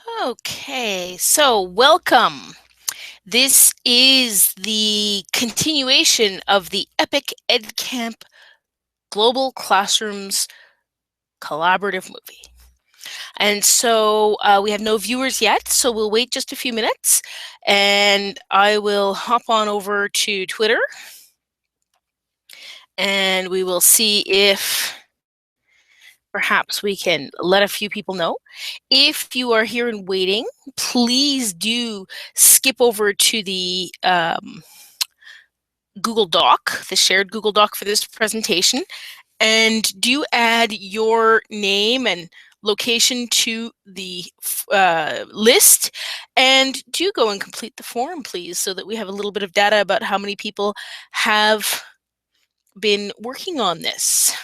Okay, so welcome. This is the continuation of the epic EdCamp Global Classrooms collaborative movie. And so we have no viewers yet, so we'll wait just a few minutes and I will hop on over to Twitter and we will see if perhaps we can let a few people know. If you are here and waiting, please do skip over to the Google Doc, the shared Google Doc for this presentation, and do add your name and location to the list, and do go and complete the form, please, so that we have a little bit of data about how many people have been working on this.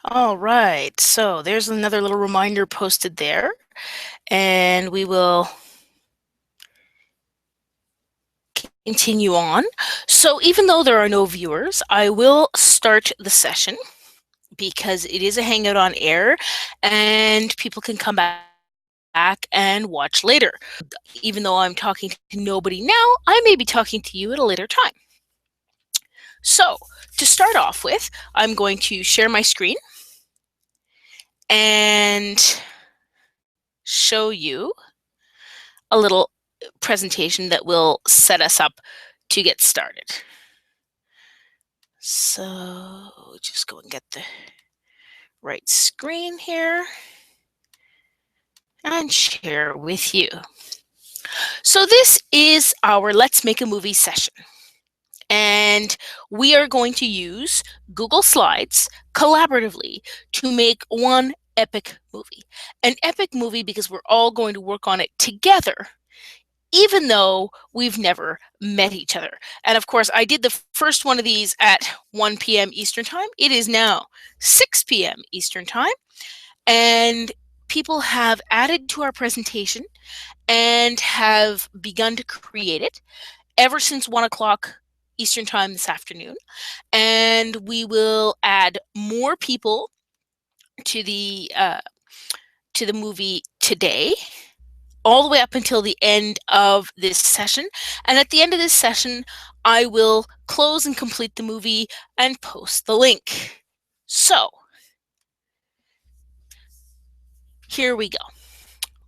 All right, so there's another little reminder posted there, and we will continue on. So even though there are no viewers, I will start the session because it is a Hangout on air and people can come back and watch later. Even though I'm talking to nobody now, I may be talking to you at a later time. So to start off with, I'm going to share my screen and show you a little presentation that will set us up to get started. So just go and get the right screen here and share with you. So this is our Let's Make a Movie session. And we are going to use Google Slides collaboratively to make one epic movie. An epic movie because we're all going to work on it together, even though we've never met each other. And of course, I did the first one of these at 1 p.m. Eastern Time. It is now 6 p.m. Eastern Time. And people have added to our presentation and have begun to create it ever since 1 o'clock Eastern Time this afternoon. And we will add more people to the movie today, all the way up until the end of this session. And at the end of this session, I will close and complete the movie and post the link. So here we go.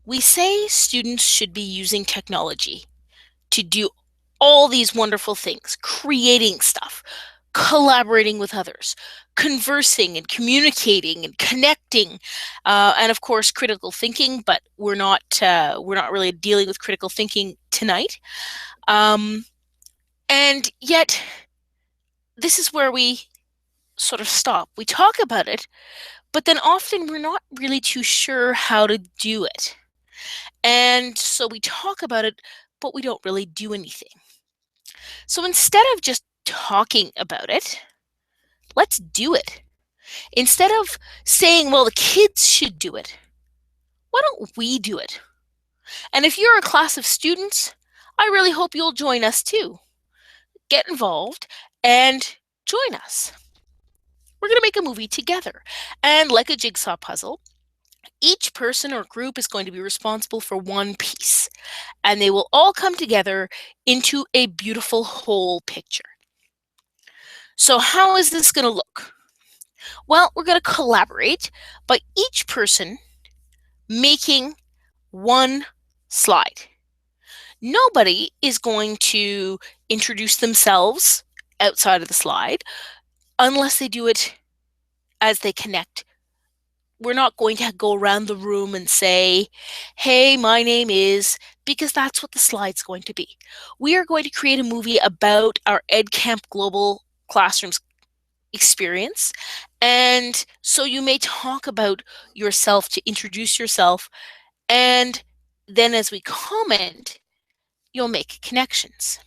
We say students should be using technology to do all these wonderful things, creating stuff, collaborating with others, conversing and communicating and connecting, and of course critical thinking. But we're not really dealing with critical thinking tonight. And yet, this is where we sort of stop. We talk about it, but then often we're not really too sure how to do it. And so we talk about it, but we don't really do anything. So instead of just talking about it, let's do it. Instead of saying, well, the kids should do it, why don't we do it? And if you're a class of students, I really hope you'll join us too. Get involved and join us. We're going to make a movie together. And like a jigsaw puzzle, each person or group is going to be responsible for one piece, and they will all come together into a beautiful whole picture. So how is this going to look? Well, we're going to collaborate by each person making one slide. Nobody is going to introduce themselves outside of the slide unless they do it as they connect. We're not going to go around the room and say, hey, my name is, because that's what the slide's going to be. We are going to create a movie about our EdCamp Global classroom's experience. And so you may talk about yourself to introduce yourself, and then as we comment, you'll make connections.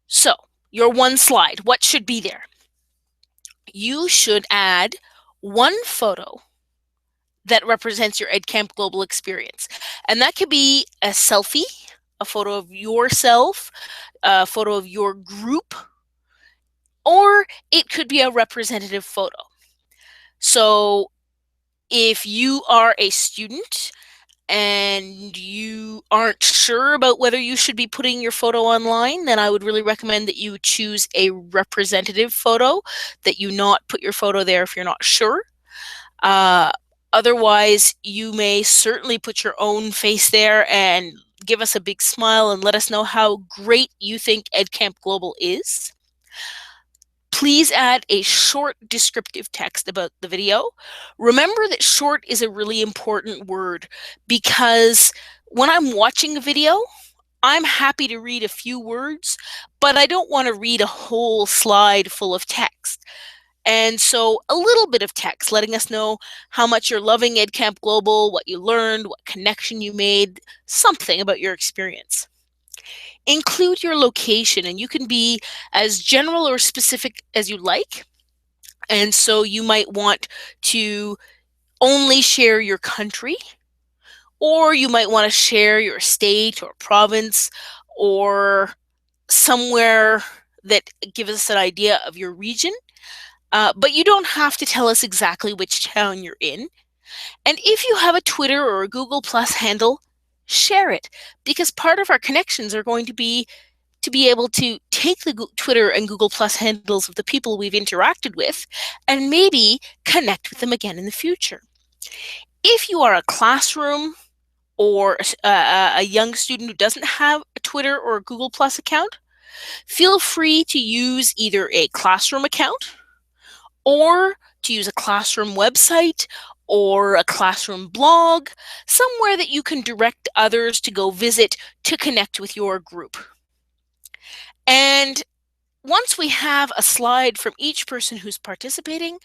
So your one slide, what should be there? You should add one photo that represents your EdCampGlobal experience. And that could be a selfie, a photo of yourself, a photo of your group, or it could be a representative photo. So if you are a student and you aren't sure about whether you should be putting your photo online, then I would really recommend that you choose a representative photo, that you not put your photo there if you're not sure. Otherwise, you may certainly put your own face there and give us a big smile and let us know how great you think EdCampGlobal is. Please add a short descriptive text about the video. Remember that short is a really important word, because when I'm watching a video, I'm happy to read a few words, but I don't want to read a whole slide full of text. And so a little bit of text letting us know how much you're loving EdCampGlobal, what you learned, what connection you made, something about your experience. Include your location, and you can be as general or specific as you like. And so you might want to only share your country, or you might want to share your state or province, or somewhere that gives us an idea of your region. But you don't have to tell us exactly which town you're in. And if you have a Twitter or a Google Plus handle, share it, because part of our connections are going to be able to take the Twitter and Google Plus handles of the people we've interacted with and maybe connect with them again in the future. If you are a classroom or a young student who doesn't have a Twitter or a Google Plus account, feel free to use either a classroom account or to use a classroom website or a classroom blog, somewhere that you can direct others to go visit to connect with your group. And once we have a slide from each person who's participating,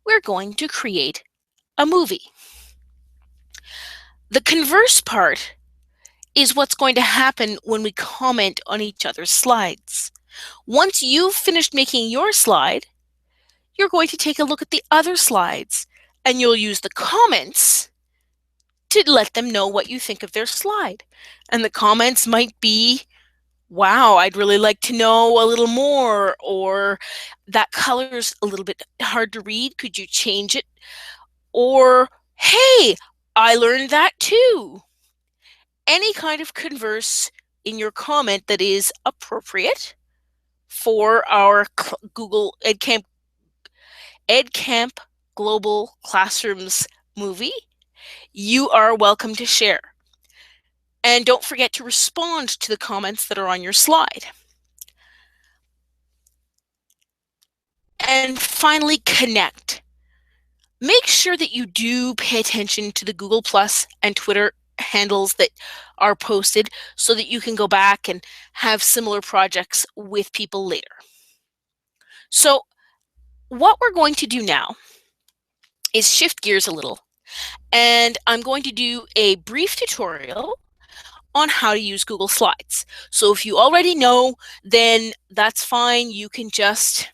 we're going to create a movie. The converse part is what's going to happen when we comment on each other's slides. Once you've finished making your slide, you're going to take a look at the other slides, and you'll use the comments to let them know what you think of their slide. And the comments might be, wow, I'd really like to know a little more, or that color's a little bit hard to read, could you change it? Or, hey, I learned that too. Any kind of converse in your comment that is appropriate for our Google EdCamp Global Classrooms movie, you are welcome to share. And don't forget to respond to the comments that are on your slide. And finally, connect. Make sure that you do pay attention to the Google Plus and Twitter handles that are posted so that you can go back and have similar projects with people later. So what we're going to do now is shift gears a little, and I'm going to do a brief tutorial on how to use Google Slides. So if you already know, then that's fine. You can just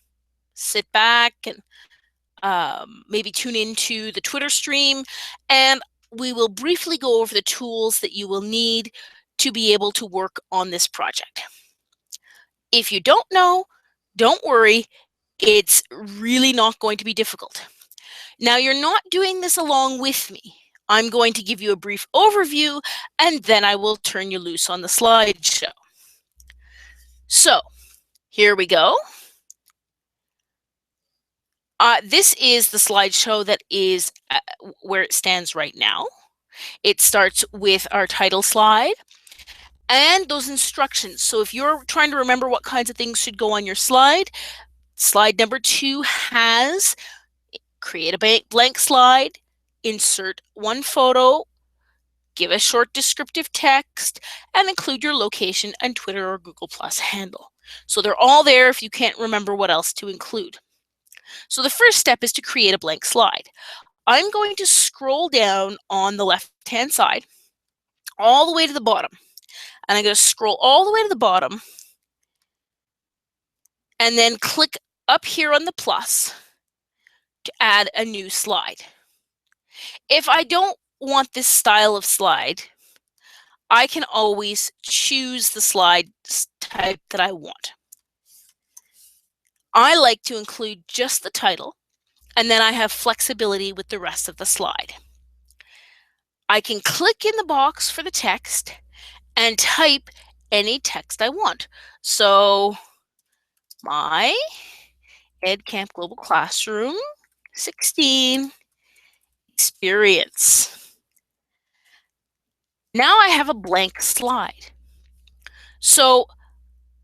sit back and maybe tune into the Twitter stream, and we will briefly go over the tools that you will need to be able to work on this project. If you don't know, don't worry, it's really not going to be difficult. Now, you're not doing this along with me. I'm going to give you a brief overview, and then I will turn you loose on the slideshow. So, here we go. This is the slideshow that is where it stands right now. It starts with our title slide and those instructions. So if you're trying to remember what kinds of things should go on your slide, slide number 2 has create a blank slide, insert one photo, give a short descriptive text, and include your location and Twitter or Google Plus handle. So they're all there if you can't remember what else to include. So the first step is to create a blank slide. I'm going to scroll down on the left-hand side all the way to the bottom. And I'm going to scroll all the way to the bottom and then click up here on the plus to add a new slide. If I don't want this style of slide, I can always choose the slide type that I want. I like to include just the title, and then I have flexibility with the rest of the slide. I can click in the box for the text and type any text I want. So my EdCamp Global Classroom 16 experience. Now I have a blank slide. So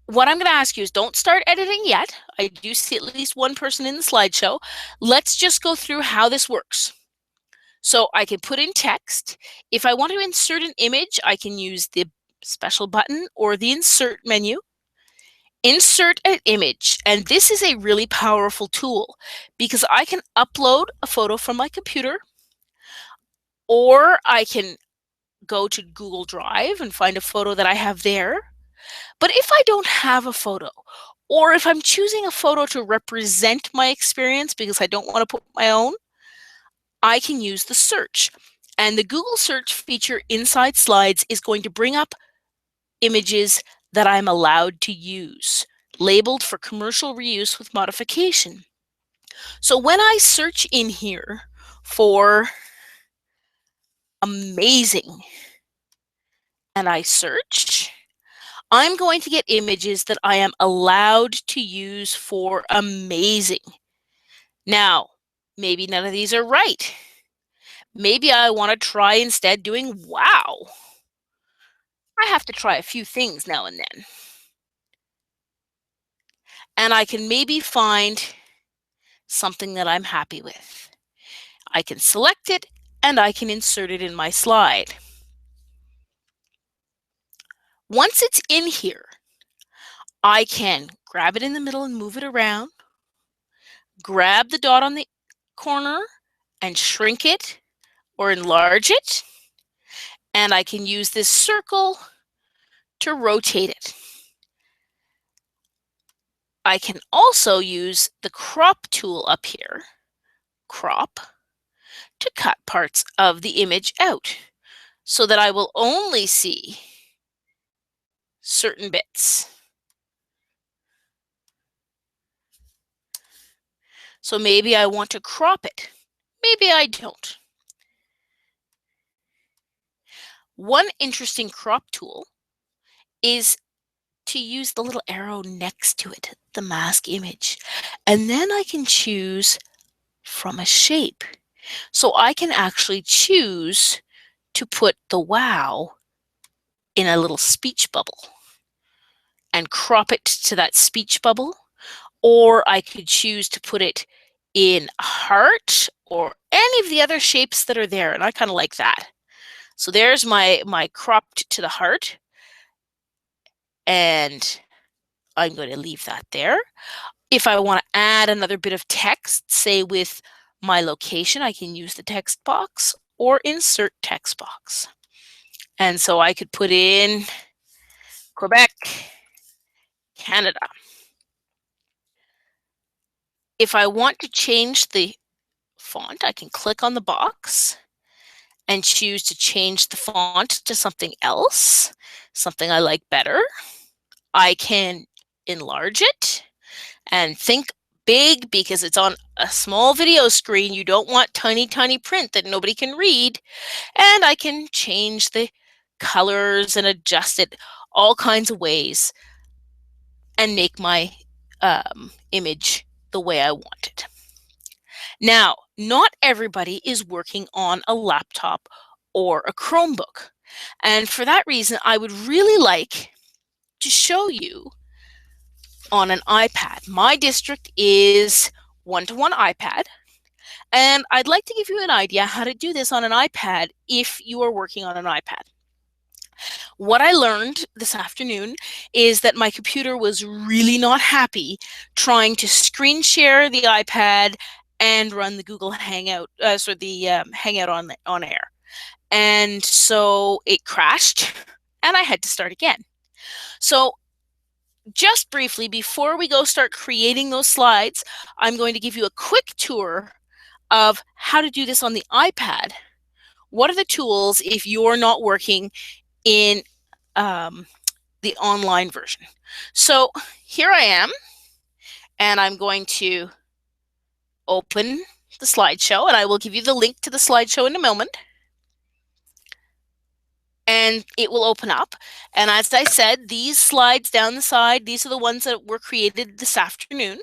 what I'm going to ask you is don't start editing yet. I do see at least one person in the slideshow. Let's just go through how this works. So I can put in text. If I want to insert an image, I can use the special button or the insert menu. Insert an image, and this is a really powerful tool because I can upload a photo from my computer, or I can go to Google Drive and find a photo that I have there. But if I don't have a photo, or if I'm choosing a photo to represent my experience because I don't want to put my own, I can use the search. And the Google search feature inside slides is going to bring up images that I'm allowed to use, labeled for commercial reuse with modification. So when I search in here for amazing and I search, I'm going to get images that I am allowed to use for amazing. Now, maybe none of these are right. Maybe I want to try instead doing wow. I have to try a few things now and then. And I can maybe find something that I'm happy with. I can select it and I can insert it in my slide. Once it's in here, I can grab it in the middle and move it around, grab the dot on the corner and shrink it or enlarge it, and I can use this circle to rotate it. I can also use the crop tool up here, crop, to cut parts of the image out so that I will only see certain bits. So maybe I want to crop it. Maybe I don't. One interesting crop tool is to use the little arrow next to it, the mask image. And then I can choose from a shape. So I can actually choose to put the wow in a little speech bubble and crop it to that speech bubble. Or I could choose to put it in a heart or any of the other shapes that are there. And I kind of like that. So there's my cropped to the heart. And I'm going to leave that there. If I want to add another bit of text, say with my location, I can use the text box or insert text box. And so I could put in Quebec, Canada. If I want to change the font, I can click on the box and choose to change the font to something else, something I like better. I can enlarge it and think big because it's on a small video screen. You don't want tiny, tiny print that nobody can read. And I can change the colors and adjust it all kinds of ways and make my image the way I want it. Now, not everybody is working on a laptop or a Chromebook. And for that reason, I would really like to show you on an iPad. My district is one-to-one iPad. And I'd like to give you an idea how to do this on an iPad if you are working on an iPad. What I learned this afternoon is that my computer was really not happy trying to screen share the iPad and run the Google Hangout, so the Hangout on air. And so it crashed and I had to start again. So just briefly, before we go start creating those slides, I'm going to give you a quick tour of how to do this on the iPad. What are the tools if you're not working in the online version? So here I am, and I'm going to open the slideshow, and I will give you the link to the slideshow in a moment. And it will open up. And as I said, these slides down the side, these are the ones that were created this afternoon.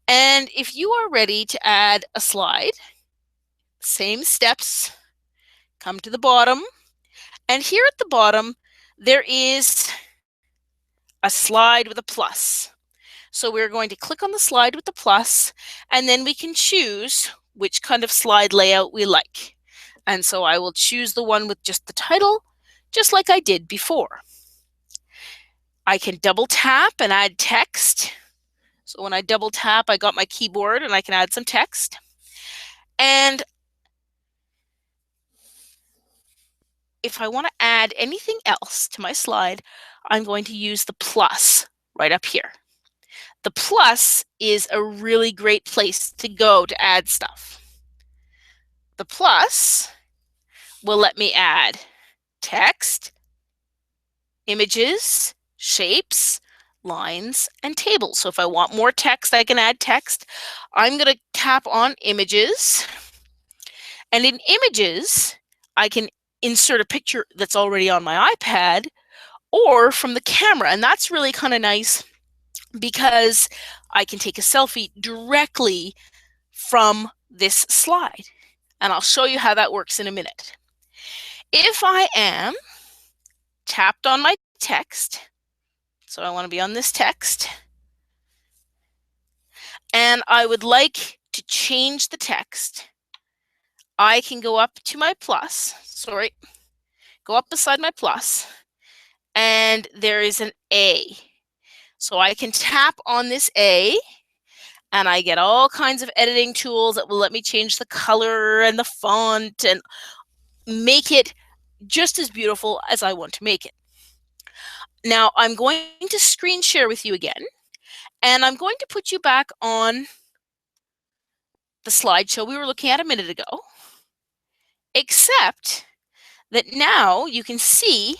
And if you are ready to add a slide, same steps, come to the bottom. And here at the bottom, there is a slide with a plus. So we're going to click on the slide with the plus, and then we can choose which kind of slide layout we like. And so I will choose the one with just the title, just like I did before. I can double tap and add text. So when I double tap, I got my keyboard and I can add some text. And if I want to add anything else to my slide, I'm going to use the plus right up here. The plus is a really great place to go to add stuff. The plus will let me add text, images, shapes, lines, and tables. So if I want more text, I can add text. I'm going to tap on images. And in images, I can insert a picture that's already on my iPad or from the camera. And that's really kind of nice because I can take a selfie directly from this slide. And I'll show you how that works in a minute. If I am tapped on my text, so I want to be on this text, and I would like to change the text, I can go up to my plus, go up beside my plus, and there is an A. So I can tap on this A, and I get all kinds of editing tools that will let me change the color and the font and make it just as beautiful as I want to make it. Now I'm going to screen share with you again, and I'm going to put you back on the slideshow we were looking at a minute ago, except that now you can see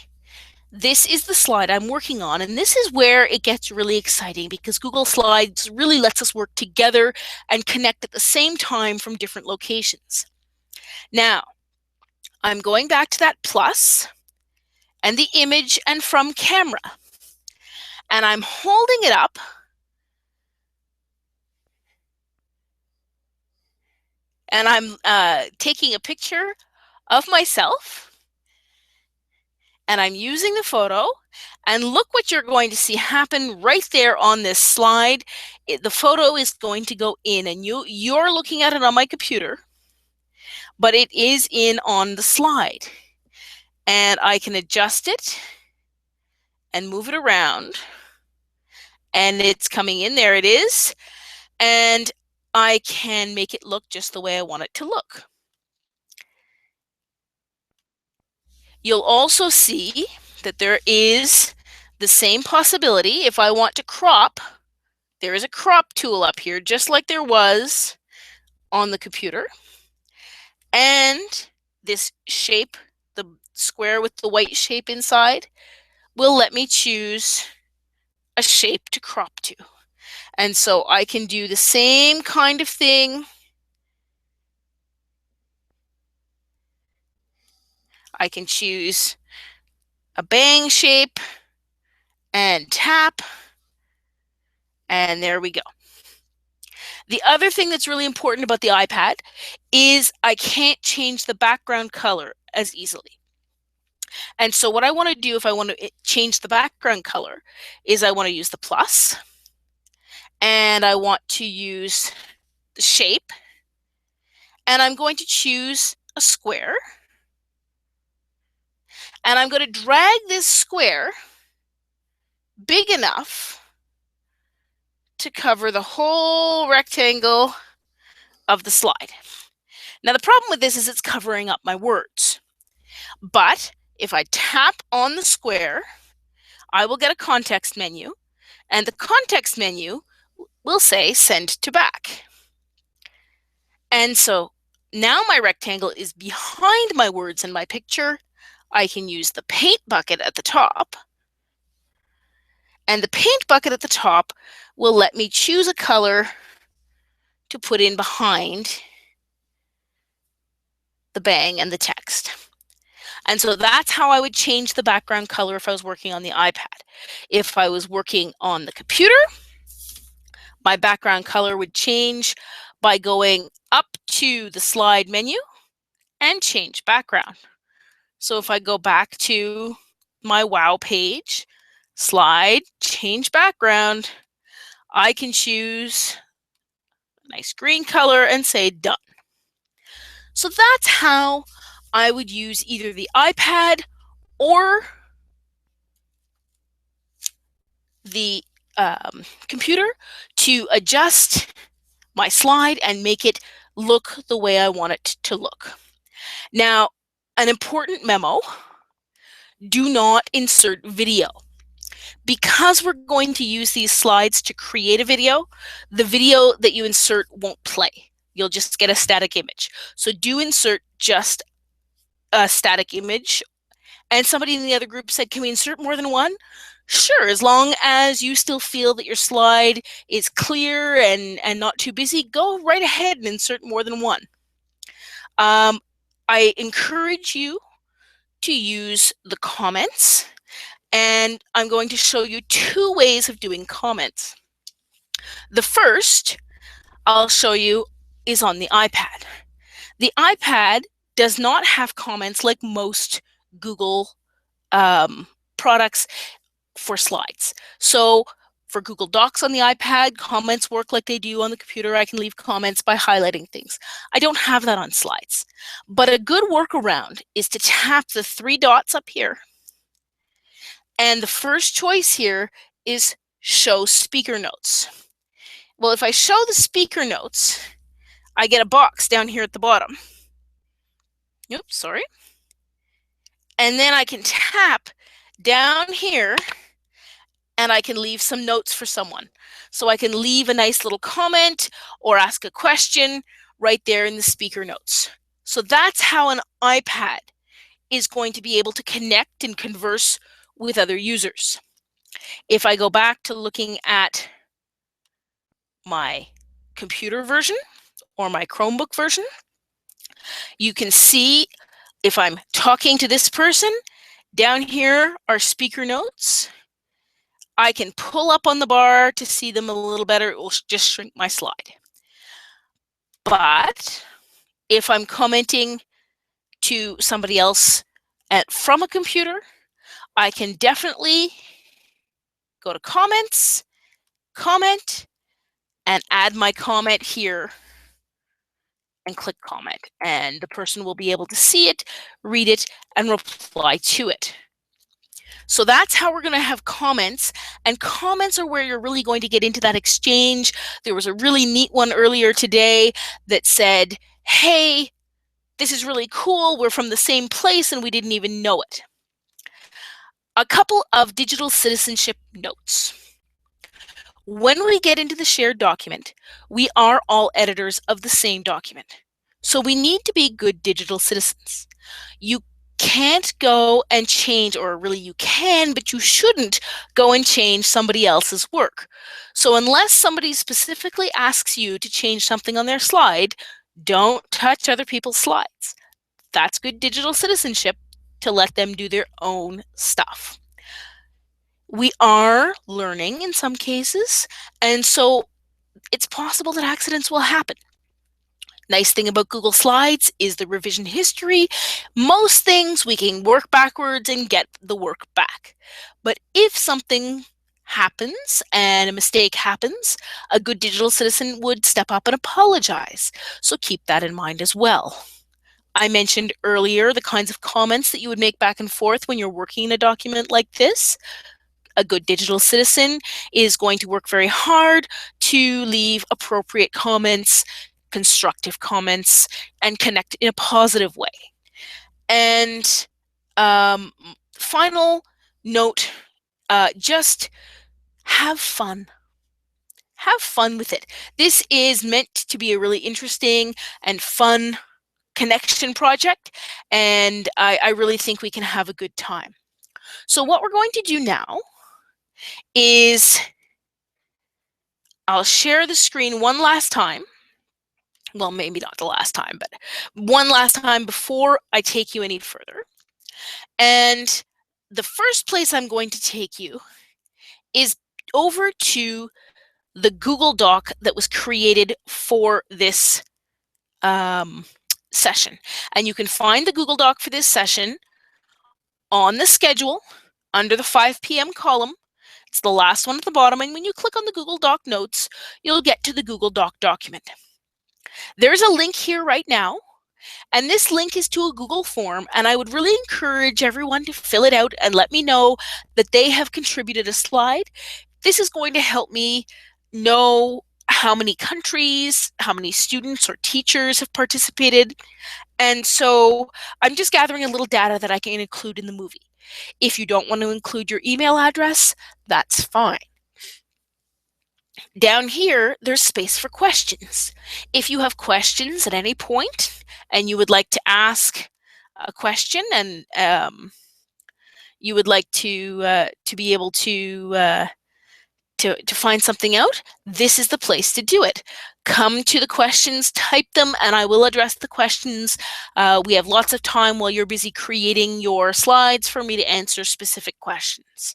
this is the slide I'm working on, and this is where it gets really exciting because Google Slides really lets us work together and connect at the same time from different locations. Now, I'm going back to that plus and the image and from camera, and I'm holding it up and I'm taking a picture of myself, and I'm using the photo, and look what you're going to see happen right there on this slide. The photo is going to go in, and you're looking at it on my computer, but it is in on the slide. And I can adjust it and move it around, and it's coming in. There it is. And I can make it look just the way I want it to look. You'll also see that there is the same possibility. If I want to crop, there is a crop tool up here, just like there was on the computer. And this shape, the square with the white shape inside, will let me choose a shape to crop to. And so I can do the same kind of thing. I can choose a bang shape and tap, and there we go. The other thing that's really important about the iPad is I can't change the background color as easily. And so what I want to do if I want to change the background color is I want to use the plus, and I want to use the shape, and I'm going to choose a square. And I'm going to drag this square big enough to cover the whole rectangle of the slide. Now the problem with this is it's covering up my words. But if I tap on the square, I will get a context menu, and the context menu will say send to back. And so now my rectangle is behind my words in my picture. I can use the paint bucket at the top, and the paint bucket at the top will let me choose a color to put in behind the bang and the text. And so that's how I would change the background color if I was working on the iPad. If I was working on the computer, my background color would change by going up to the slide menu and change background. So if I go back to my Wow page, slide, change background, I can choose a nice green color and say done. So that's how I would use either the iPad or the computer to adjust my slide and make it look the way I want it to look. Now, an important memo: do not insert video. Because we're going to use these slides to create a video, the video that you insert won't play. You'll just get a static image. So do insert just a static image. And somebody in the other group said, can we insert more than one? Sure, as long as you still feel that your slide is clear and not too busy, go right ahead and insert more than one. I encourage you to use the comments, and I'm going to show you two ways of doing comments. The first I'll show you is on the iPad. The iPad does not have comments like most Google products for slides. So for Google Docs on the iPad, comments work like they do on the computer. I can leave comments by highlighting things. I don't have that on slides. But a good workaround is to tap the three dots up here. And the first choice here is show speaker notes. Well, if I show the speaker notes, I get a box down here at the bottom. Oops, sorry. And then I can tap down here and I can leave some notes for someone. So I can leave a nice little comment or ask a question right there in the speaker notes. So that's how an iPad is going to be able to connect and converse with other users. If I go back to looking at my computer version or my Chromebook version, you can see if I'm talking to this person, down here are speaker notes. I can pull up on the bar to see them a little better. It will just shrink my slide. But if I'm commenting to somebody else from a computer, I can definitely go to comments, comment, and add my comment here and click comment. And the person will be able to see it, read it, and reply to it. So that's how we're going to have comments, and comments are where you're really going to get into that exchange. There was a really neat one earlier today that said, hey, this is really cool. We're from the same place and we didn't even know it. A couple of digital citizenship notes. When we get into the shared document, we are all editors of the same document. So we need to be good digital citizens. You can't go and change, or really you can, but you shouldn't go and change somebody else's work. So unless somebody specifically asks you to change something on their slide, don't touch other people's slides. That's good digital citizenship, to let them do their own stuff. We are learning in some cases, and so it's possible that accidents will happen. Nice thing about Google Slides is the revision history. Most things we can work backwards and get the work back. But if something happens and a mistake happens, a good digital citizen would step up and apologize. So keep that in mind as well. I mentioned earlier the kinds of comments that you would make back and forth when you're working in a document like this. A good digital citizen is going to work very hard to leave appropriate comments, constructive comments, and connect in a positive way. And final note, just have fun. Have fun with it. This is meant to be a really interesting and fun connection project, and I really think we can have a good time. So what we're going to do now is I'll share the screen one last time. Well, maybe not the last time, but one last time before I take you any further. And the first place I'm going to take you is over to the Google Doc that was created for this session. And you can find the Google Doc for this session on the schedule under the 5 p.m. column. It's the last one at the bottom, and when you click on the Google Doc notes, you'll get to the Google Doc document. There's a link here right now, and this link is to a Google form, and I would really encourage everyone to fill it out and let me know that they have contributed a slide. This is going to help me know how many countries, how many students or teachers have participated, and so I'm just gathering a little data that I can include in the movie. If you don't want to include your email address, that's fine. Down here, there's space for questions. If you have questions at any point and you would like to ask a question and you would like to be able to find something out, this is the place to do it. Come to the questions, type them, and I will address the questions. We have lots of time while you're busy creating your slides for me to answer specific questions.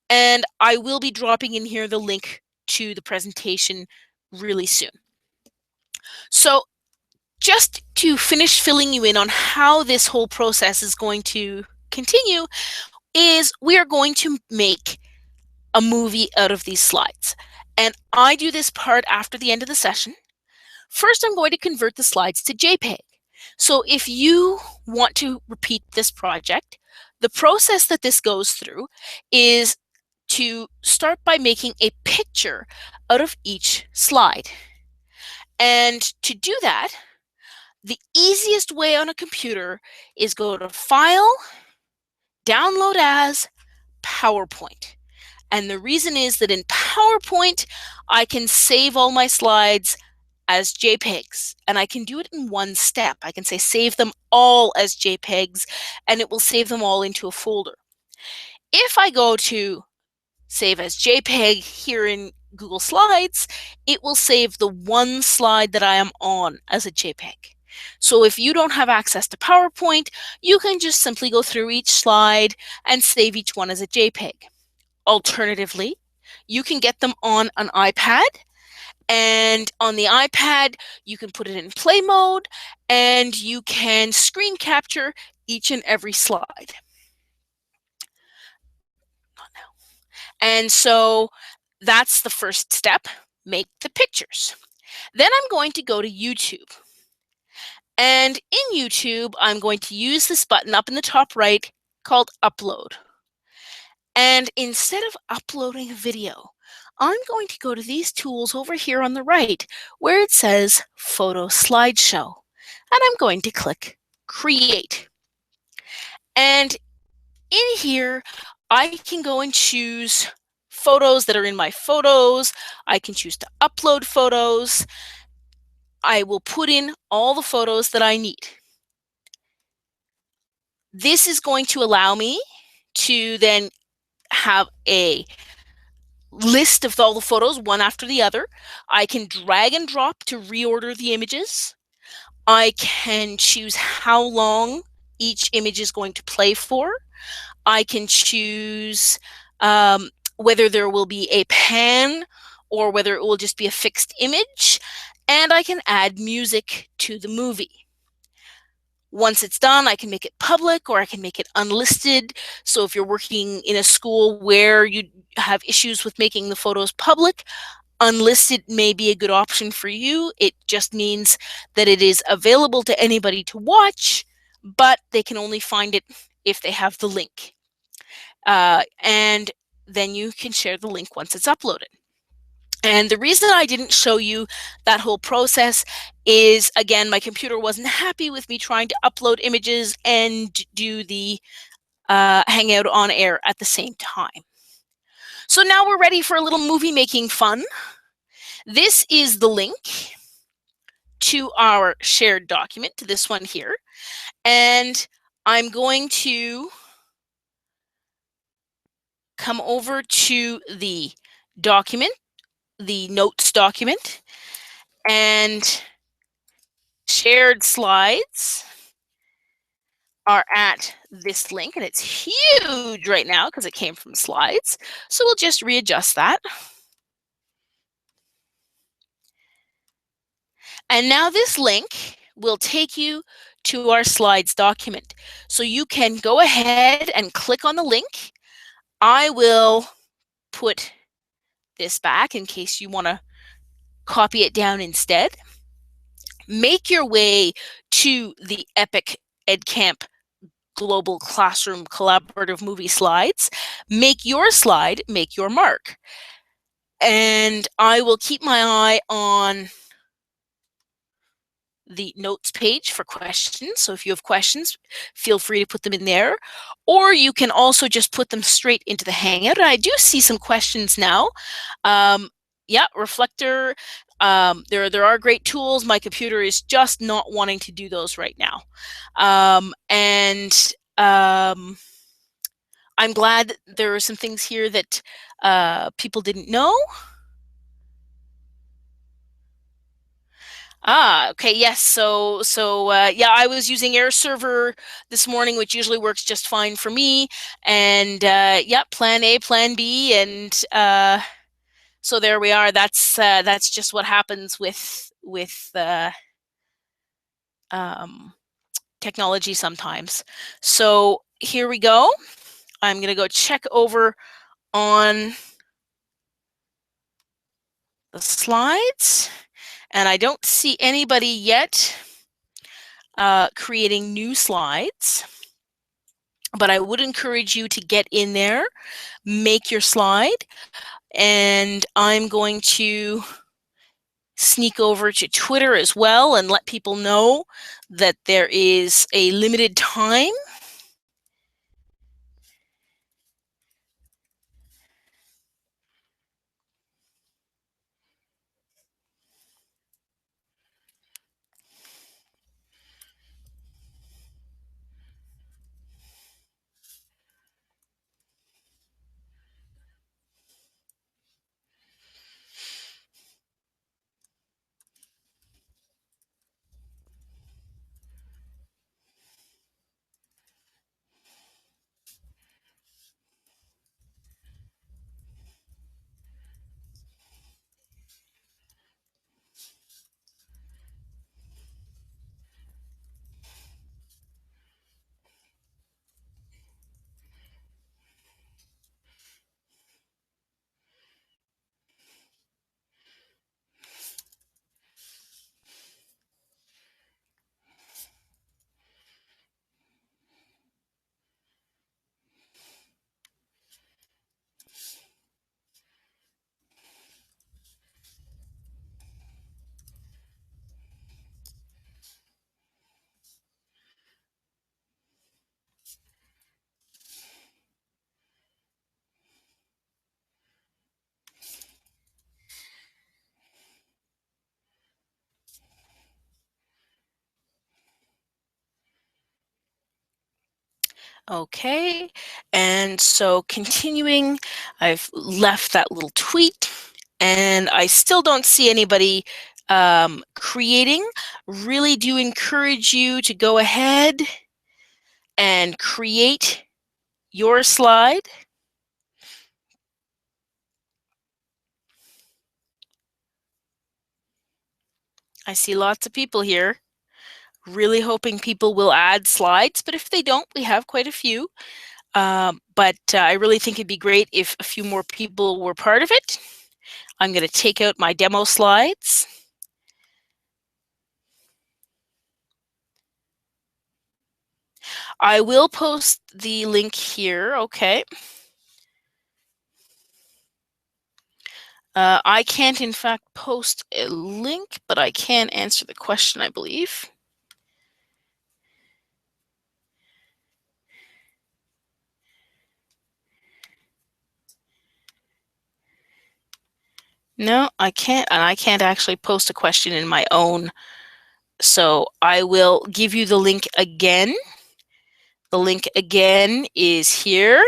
And I will be dropping in here the link to the presentation really soon. So just to finish filling you in on how this whole process is going to continue, is we are going to make a movie out of these slides. And I do this part after the end of the session. First, I'm going to convert the slides to JPEG. So if you want to repeat this project, the process that this goes through is to start by making a picture out of each slide. And to do that, the easiest way on a computer is go to File, Download as, PowerPoint. And the reason is that in PowerPoint, I can save all my slides as JPEGs, and I can do it in one step. I can say save them all as JPEGs, and it will save them all into a folder. If I go to save as JPEG here in Google Slides, it will save the one slide that I am on as a JPEG. So if you don't have access to PowerPoint, you can just simply go through each slide and save each one as a JPEG. Alternatively, you can get them on an iPad, and on the iPad, you can put it in play mode, and you can screen capture each and every slide. Not now. And so that's the first step, make the pictures. Then I'm going to go to YouTube. And in YouTube, I'm going to use this button up in the top right called Upload. And instead of uploading a video, I'm going to go to these tools over here on the right where it says Photo Slideshow. And I'm going to click Create. And in here, I can go and choose photos that are in my photos. I can choose to upload photos. I will put in all the photos that I need. This is going to allow me to then have a list of all the photos, one after the other. I can drag and drop to reorder the images. I can choose how long each image is going to play for. I can choose whether there will be a pan or whether it will just be a fixed image. And I can add music to the movie. Once it's done, I can make it public or I can make it unlisted. So if you're working in a school where you have issues with making the photos public, Unlisted may be a good option for you. It just means that it is available to anybody to watch, but they can only find it if they have the link. And then you can share the link once it's uploaded. And the reason I didn't show you that whole process is, again, my computer wasn't happy with me trying to upload images and do the Hangout on air at the same time. So now we're ready for a little movie making fun. This is the link to our shared document, to this one here. And I'm going to come over to the document, the notes document, and shared slides are at this link, and it's huge right now because it came from slides. So we'll just readjust that. And now this link will take you to our slides document. So you can go ahead and click on the link. I will put this back in case you want to copy it down instead. Make your way to the Epic EdCamp Global Classroom Collaborative Movie Slides. Make your slide, make your mark. And I will keep my eye on the notes page for questions. So if you have questions, feel free to put them in there. Or you can also just put them straight into the Hangout. And I do see some questions now. Yeah, Reflector. There are great tools. My computer is just not wanting to do those right now. I'm glad there are some things here that people didn't know. Okay, yes. So yeah, I was using Air Server this morning, which usually works just fine for me. And yeah, Plan A, Plan B, and so there we are. That's just what happens with technology sometimes. So here we go. I'm going to go check over on the slides, and I don't see anybody yet creating new slides, but I would encourage you to get in there, make your slide, and I'm going to sneak over to Twitter as well and let people know that there is a limited time. Okay, and so continuing, I've left that little tweet, and I still don't see anybody creating. Really do encourage you to go ahead and create your slide. I see lots of people here. Really hoping people will add slides, but if they don't, we have quite a few. But I really think it'd be great if a few more people were part of it. I'm going to take out my demo slides. I will post the link here, okay. I can't, in fact, post a link, but I can answer the question, I believe. No, I can't, and I can't actually post a question in my own. So I will give you the link again. The link again is here.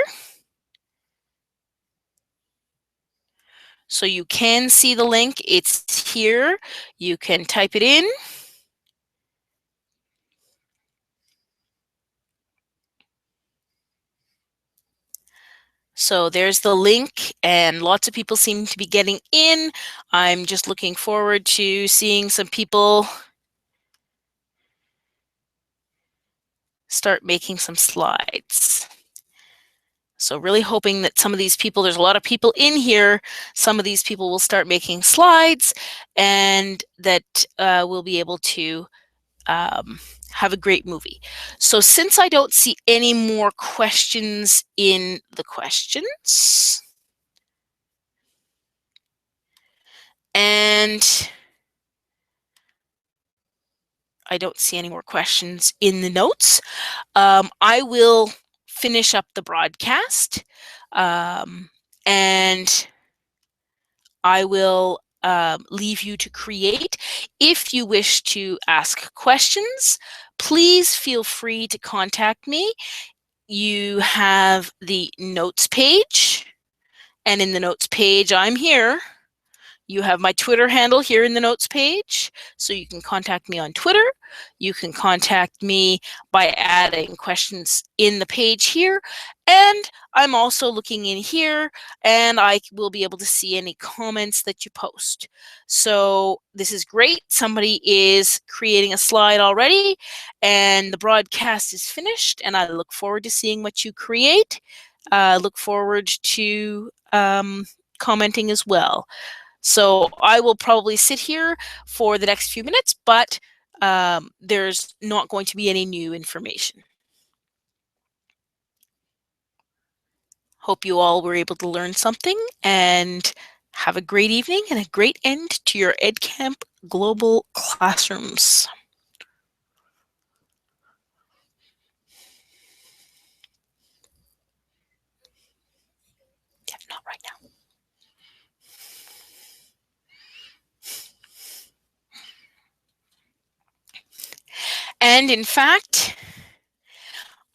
So you can see the link. It's here. You can type it in. So there's the link, and lots of people seem to be getting in. I'm just looking forward to seeing some people start making some slides. So really hoping that some of these people, there's a lot of people in here, some of these people will start making slides, and that we'll be able to have a great movie. So since I don't see any more questions in the questions, and I don't see any more questions in the notes, I will finish up the broadcast, and I will leave you to create. If you wish to ask questions, please feel free to contact me. You have the notes page, and in the notes page, I'm here. You have my Twitter handle here in the notes page, so you can contact me on Twitter. You can contact me by adding questions in the page here. And I'm also looking in here, and I will be able to see any comments that you post. So this is great. Somebody is creating a slide already, and the broadcast is finished, and I look forward to seeing what you create. Look forward to commenting as well. So I will probably sit here for the next few minutes, but there's not going to be any new information. Hope you all were able to learn something, and have a great evening and a great end to your EdCamp Global classrooms. Yeah, not right now. And in fact,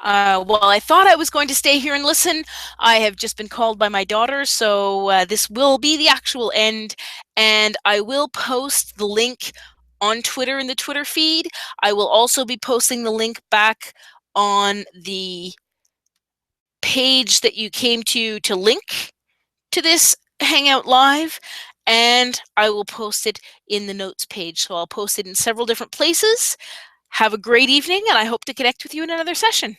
well, I thought I was going to stay here and listen. I have just been called by my daughter, so this will be the actual end, and I will post the link on Twitter in the Twitter feed. I will also be posting the link back on the page that you came to link to this Hangout Live, and I will post it in the notes page. So I'll post it in several different places. Have a great evening, and I hope to connect with you in another session.